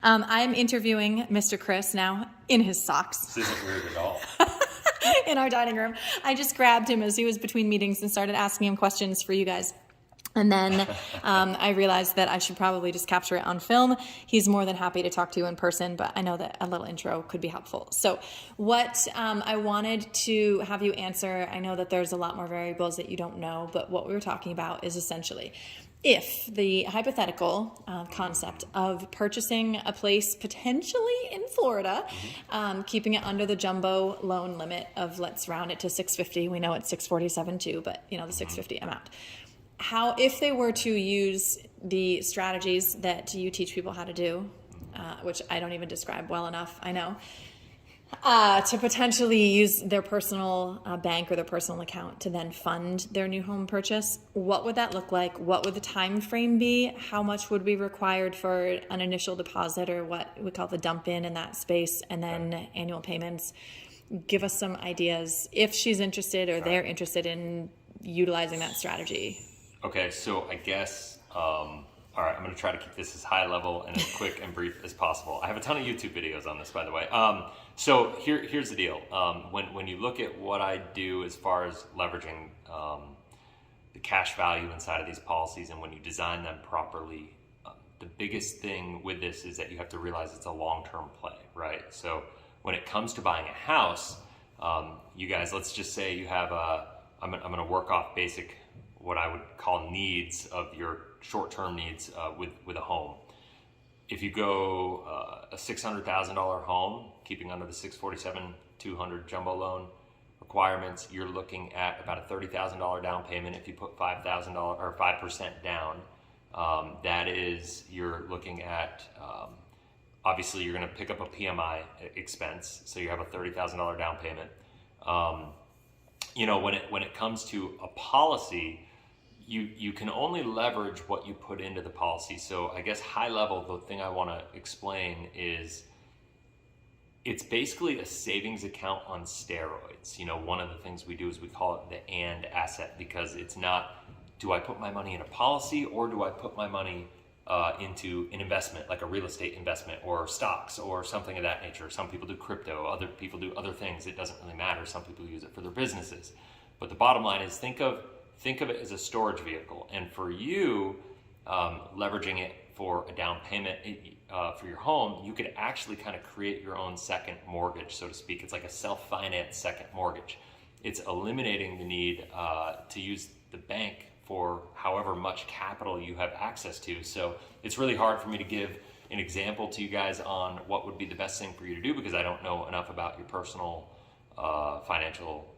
I'm interviewing Mr. Chris now in his socks This isn't weird at all. in our dining room. I just grabbed him as he was between meetings and started asking him questions for you guys. And then I realized that I should probably just capture it on film. He's more than happy to talk to you in person, but I know that a little intro could be helpful. So what I wanted to have you answer, I know that there's a lot more variables that you don't know, but what we were talking about is essentially if the hypothetical concept of purchasing a place potentially in Florida, keeping it under the jumbo loan limit of, let's round it to 650. We know it's 647 too, but the 650 amount. How, if they were to use the strategies that you teach people how to do, which I don't even describe well enough, I know, to potentially use their personal bank or their personal account to then fund their new home purchase, what would that look like? What would the time frame be? How much would be required for an initial deposit, or what we call the dump in that space, and then annual payments? Give us some ideas if she's interested or they're interested in utilizing that strategy. Okay, so I guess, all right, I'm going to try to keep this as high level and as quick and brief as possible. I have a ton of YouTube videos on this, by the way. So here's the deal. When you look at what I do as far as leveraging the cash value inside of these policies, and when you design them properly, the biggest thing with this is that you have to realize it's a long-term play, right? So when it comes to buying a house, you guys, let's just say you have I'm going to work off basic, what I would call needs of your short-term needs with a home. If you go a $600,000 home, keeping under the 647-200 jumbo loan requirements, you're looking at about a $30,000 down payment. If you put $5,000 or 5% down, that is, you're looking at obviously you're going to pick up a PMI expense, so you have a $30,000 down payment. When it comes to a policy, you can only leverage what you put into the policy. So I guess high level, the thing I want to explain is it's basically a savings account on steroids. One of the things we do is we call it the and asset, because it's not, do I put my money in a policy or do I put my money into an investment, like a real estate investment or stocks or something of that nature. Some people do crypto, other people do other things. It doesn't really matter. Some people use it for their businesses. But the bottom line is think of it as a storage vehicle. And for you, leveraging it for a down payment for your home, you could actually kind of create your own second mortgage, so to speak. It's like a self-finance second mortgage. It's eliminating the need to use the bank for however much capital you have access to. So it's really hard for me to give an example to you guys on what would be the best thing for you to do, because I don't know enough about your personal financial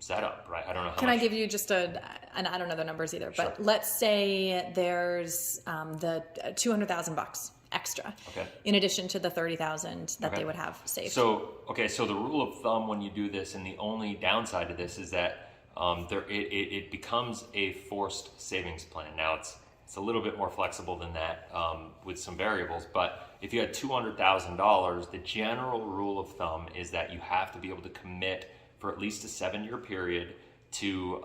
setup, right? I don't know how Can I give you just and I don't know the numbers either, but Sure. let's say there's the $200,000 extra, Okay. in addition to the $30,000 that they would have saved. So the rule of thumb when you do this, and the only downside to this, is that it becomes a forced savings plan. Now it's a little bit more flexible than that with some variables, but if you had $200,000, the general rule of thumb is that you have to be able to commit for at least a 7-year period to,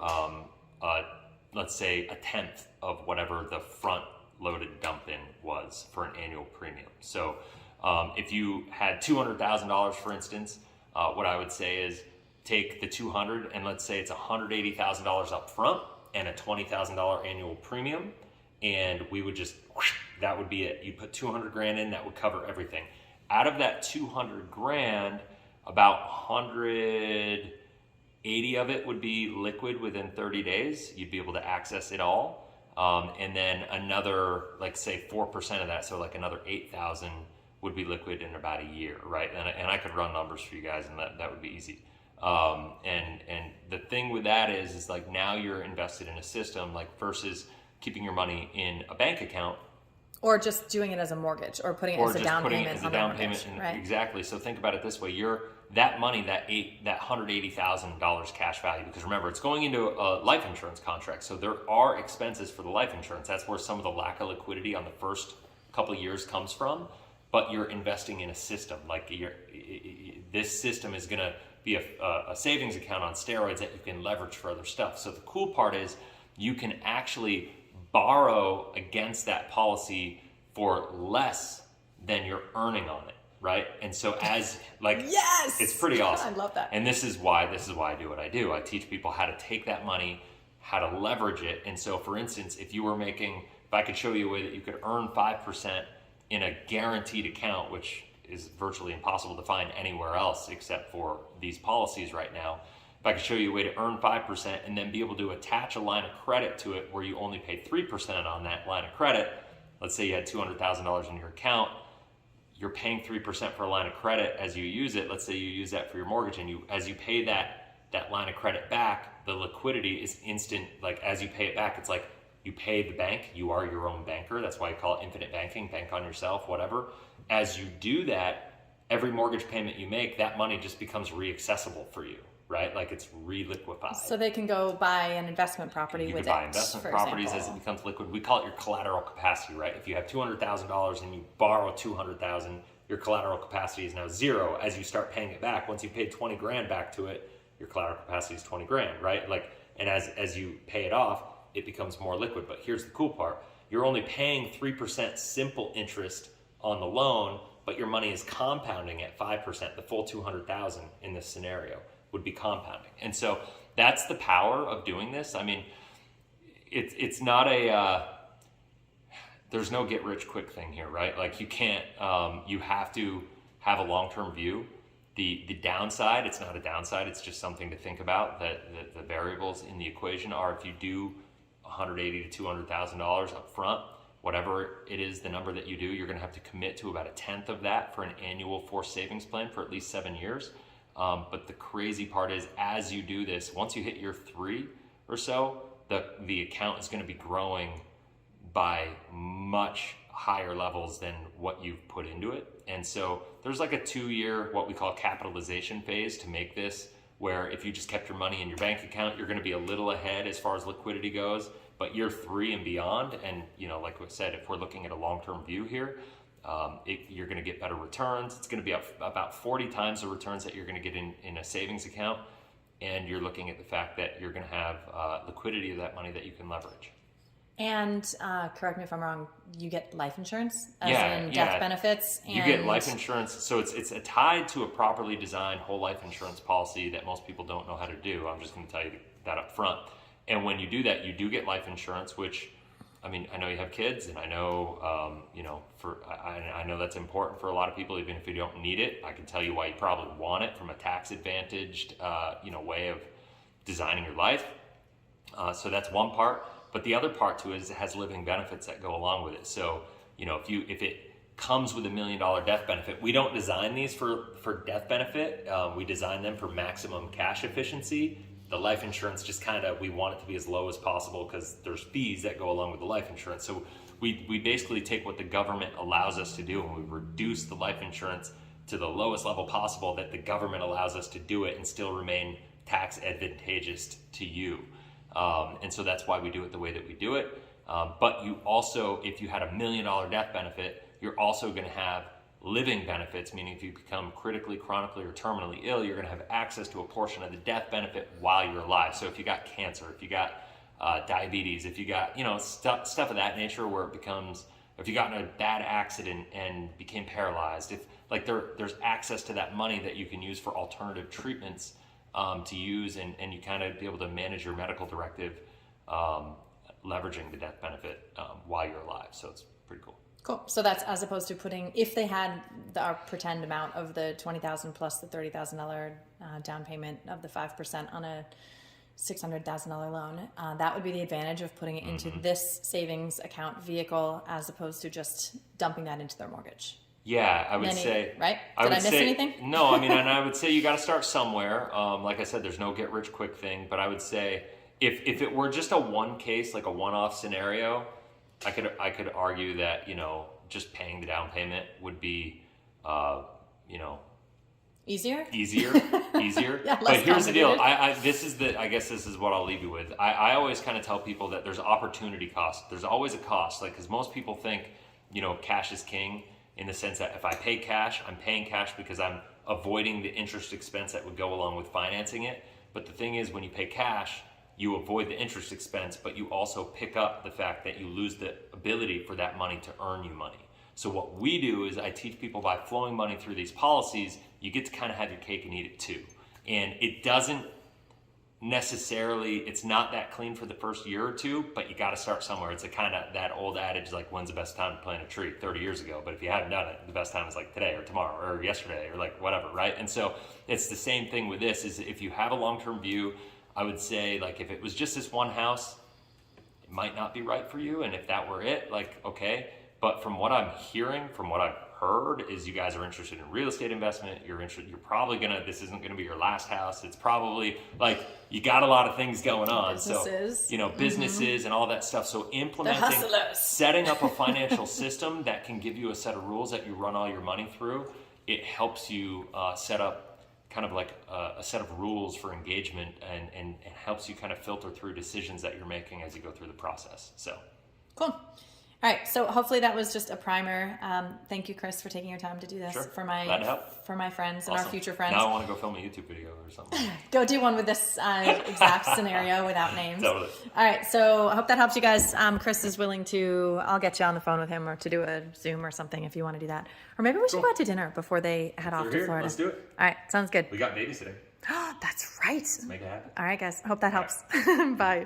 let's say, a tenth of whatever the front-loaded dump-in was for an annual premium. So if you had $200,000, for instance, what I would say is take the 200 and let's say it's $180,000 up front and a $20,000 annual premium, and we would just, that would be it. You put 200 grand in, that would cover everything. Out of that 200 grand, about 180 of it would be liquid within 30 days. You'd be able to access it all. And then another, like say 4% of that, so like another 8,000 would be liquid in about a year, right? And I could run numbers for you guys, and that would be easy. And the thing with that is like now you're invested in a system, like versus keeping your money in a bank account. Or just doing it as a mortgage, or putting it as a down payment on the mortgage, right? Exactly. So think about it this way: that money, that $180,000 cash value, because remember, it's going into a life insurance contract, so there are expenses for the life insurance. That's where some of the lack of liquidity on the first couple of years comes from. But you're investing in a system. Like this system is going to be a savings account on steroids that you can leverage for other stuff. So the cool part is you can actually borrow against that policy for less then you're earning on it, right? And so as like, yes, it's pretty awesome. I love that. And this is why I do what I do. I teach people how to take that money, how to leverage it. And so for instance, if I could show you a way that you could earn 5% in a guaranteed account, which is virtually impossible to find anywhere else except for these policies right now. If I could show you a way to earn 5% and then be able to attach a line of credit to it where you only pay 3% on that line of credit, let's say you had $200,000 in your account, you're paying 3% for a line of credit as you use it. Let's say you use that for your mortgage, and as you pay that line of credit back, the liquidity is instant. Like as you pay it back, it's like you pay the bank, you are your own banker. That's why you call it infinite banking, bank on yourself, whatever. As you do that, every mortgage payment you make, that money just becomes reaccessible for you, right? Like it's reliquified. So they can go buy an investment property with it. You can buy investment properties as it becomes liquid. We call it your collateral capacity, right? If you have $200,000 and you borrow $200,000, your collateral capacity is now zero. As you start paying it back, once you paid 20 grand back to it, your collateral capacity is 20 grand, right? Like, and as you pay it off, it becomes more liquid. But here's the cool part. You're only paying 3% simple interest on the loan, but your money is compounding at 5%. The full 200,000 in this scenario would be compounding. And so that's the power of doing this. I mean, it's not there's no get rich quick thing here, right? Like you can't, you have to have a long-term view. The downside, it's not a downside, it's just something to think about. That the variables in the equation are, if you do $180,000 to $200,000 up front, whatever it is, the number that you do, you're going to have to commit to about 1/10 of that for an annual forced savings plan for at least 7 years. But the crazy part is, as you do this, once you hit year 3 or so, the account is going to be growing by much higher levels than what you've put into it. And so there's like a 2-year, what we call capitalization phase to make this, where if you just kept your money in your bank account, you're going to be a little ahead as far as liquidity goes. But year 3 and beyond, and like we said, if we're looking at a long-term view here, you're going to get better returns. It's going to be about 40 times the returns that you're going to get in a savings account. And you're looking at the fact that you're going to have liquidity of that money that you can leverage. And correct me if I'm wrong, you get life insurance as in death benefits. And you get life insurance. So it's tied to a properly designed whole life insurance policy that most people don't know how to do. I'm just going to tell you that up front. And when you do that, you do get life insurance, which, I mean, I know you have kids, and I know, I know that's important for a lot of people, even if you don't need it. I can tell you why you probably want it from a tax advantaged, way of designing your life. So that's one part. But the other part to it is it has living benefits that go along with it. So, if it comes with $1 million death benefit, we don't design these for death benefit. We design them for maximum cash efficiency. The life insurance just we want it to be as low as possible because there's fees that go along with the life insurance. So we basically take what the government allows us to do, and we reduce the life insurance to the lowest level possible that the government allows us to do it and still remain tax advantageous to you. And so that's why we do it the way that we do it. But you also, if you had $1 million death benefit, you're also going to have living benefits, meaning if you become critically, chronically, or terminally ill, you're going to have access to a portion of the death benefit while you're alive. So if you got cancer, if you got diabetes, if you got stuff of that nature, where it becomes, if you got in a bad accident and became paralyzed, if there's access to that money that you can use for alternative treatments to use, and you kind of be able to manage your medical directive, leveraging the death benefit while you're alive. So it's pretty cool. Cool. So that's as opposed to putting, if they had our pretend amount of the $20,000 plus the $30,000 down payment of the 5% on a $600,000 loan, that would be the advantage of putting it into this savings account vehicle as opposed to just dumping that into their mortgage. Yeah, I would say. Right? Did I miss anything? No, I mean, and I would say you got to start somewhere. Like I said, there's no get rich quick thing, but I would say if it were just a one case, like a one-off scenario, I could argue that, just paying the down payment would be, easier. Yeah, but here's the deal. I guess this is what I'll leave you with. I always kind of tell people that there's opportunity cost. There's always a cost, because most people think, cash is king, in the sense that if I pay cash, I'm paying cash because I'm avoiding the interest expense that would go along with financing it. But the thing is, when you pay cash, you avoid the interest expense, but you also pick up the fact that you lose the ability for that money to earn you money. So what we do is I teach people by flowing money through these policies, you get to kind of have your cake and eat it too. And it doesn't necessarily, it's not that clean for the first year or two, but you got to start somewhere. It's a kind of that old adage, like, when's the best time to plant a tree? 30 years ago. But if you haven't done it, the best time is like today or tomorrow or yesterday or like whatever, right? And so it's the same thing with this, is if you have a long-term view, I would say, like, if it was just this one house, it might not be right for you. And if that were it, like, okay. But from what I'm hearing, from what I've heard, is you guys are interested in real estate investment. You're probably this isn't gonna be your last house. It's probably like, you got a lot of things going on. Businesses. So, businesses and all that stuff. So implementing, hustlers. setting up a financial system that can give you a set of rules that you run all your money through, it helps you set up kind of like a set of rules for engagement, and helps you kind of filter through decisions that you're making as you go through the process. So Cool. All right, so hopefully that was just a primer. Thank you, Chris, for taking your time to do this Sure. Glad to help. For my friends and our future friends. Now I want to go film a YouTube video or something. Go do one with this exact scenario without names. Totally. All right, so I hope that helps you guys. Chris is willing to, I'll get you on the phone with him, or to do a Zoom or something if you want to do that. Or maybe we should go out to dinner before they head off to Florida. Let's do it. All right, sounds good. We got babysitting. That's right. Let's make it happen. All right, guys, hope that helps. Bye.